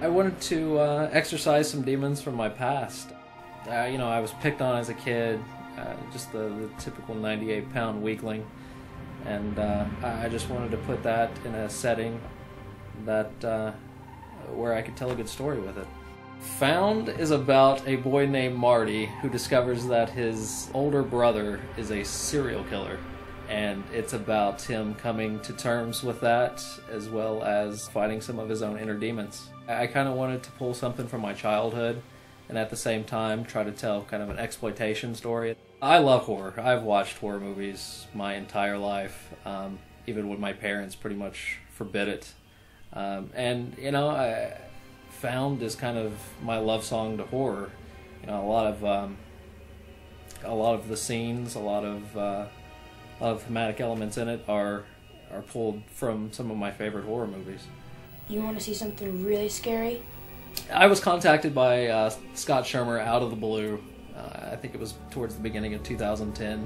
I wanted to exorcise some demons from my past. I was picked on as a kid, just the typical 98-pound weakling, and I just wanted to put that in a setting that where I could tell a good story with it. Found is about a boy named Marty who discovers that his older brother is a serial killer, and it's about him coming to terms with that as well as fighting some of his own inner demons. I kind of wanted to pull something from my childhood and at the same time try to tell kind of an exploitation story. I love horror. I've watched horror movies my entire life, even when my parents pretty much forbid it. Found is kind of my love song to horror. A lot of the scenes, a lot of thematic elements in it are pulled from some of my favorite horror movies. You want to see something really scary? I was contacted by Scott Schirmer out of the blue. I think it was towards the beginning of 2010.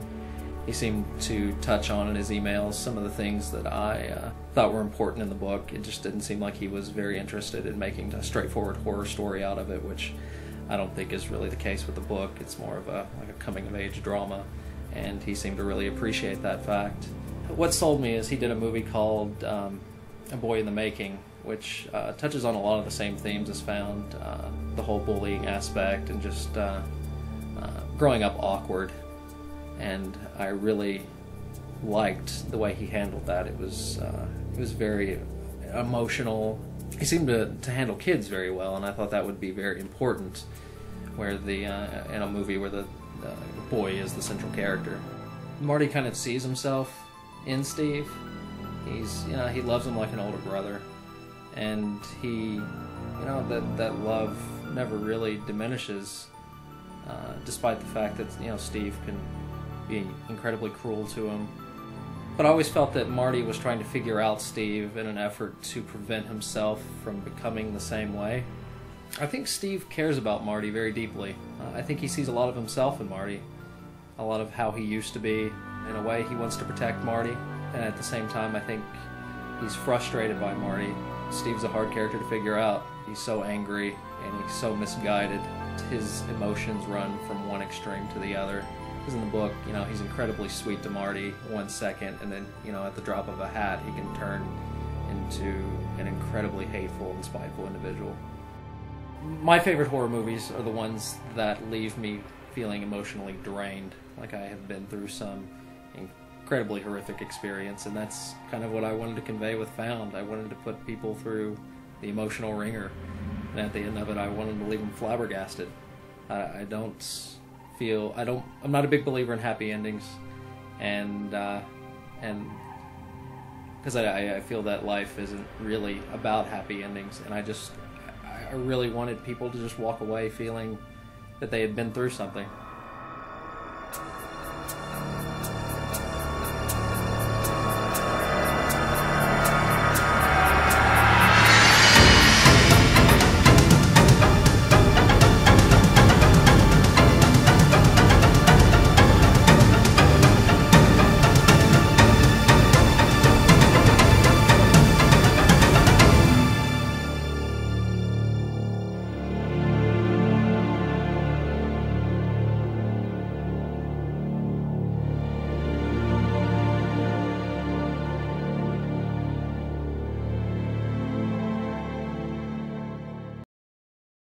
He seemed to touch on in his emails some of the things that I thought were important in the book. It just didn't seem like he was very interested in making a straightforward horror story out of it, which I don't think is really the case with the book. It's more of a coming-of-age drama, and he seemed to really appreciate that fact. What sold me is he did a movie called A Boy in the Making, which touches on a lot of the same themes as Found, the whole bullying aspect and just growing up awkward. And I really liked the way he handled that. It was very emotional. He seemed to handle kids very well, and I thought that would be very important where in a movie where the boy is the central character. Marty kind of sees himself in Steve. He loves him like an older brother, and that love never really diminishes, despite the fact that Steve can be incredibly cruel to him. But I always felt that Marty was trying to figure out Steve in an effort to prevent himself from becoming the same way. I think Steve cares about Marty very deeply. I think he sees a lot of himself in Marty, a lot of how he used to be. In a way, he wants to protect Marty, and at the same time, I think he's frustrated by Marty. Steve's a hard character to figure out. He's so angry, and he's so misguided. His emotions run from one extreme to the other. Because in the book, he's incredibly sweet to Marty 1 second, and then, at the drop of a hat, he can turn into an incredibly hateful and spiteful individual. My favorite horror movies are the ones that leave me feeling emotionally drained, like I have been through some incredibly horrific experience, and that's kind of what I wanted to convey with Found. I wanted to put people through the emotional ringer, and at the end of it, I wanted to leave them flabbergasted. I'm not a big believer in happy endings, and because I feel that life isn't really about happy endings, and I really wanted people to just walk away feeling that they had been through something.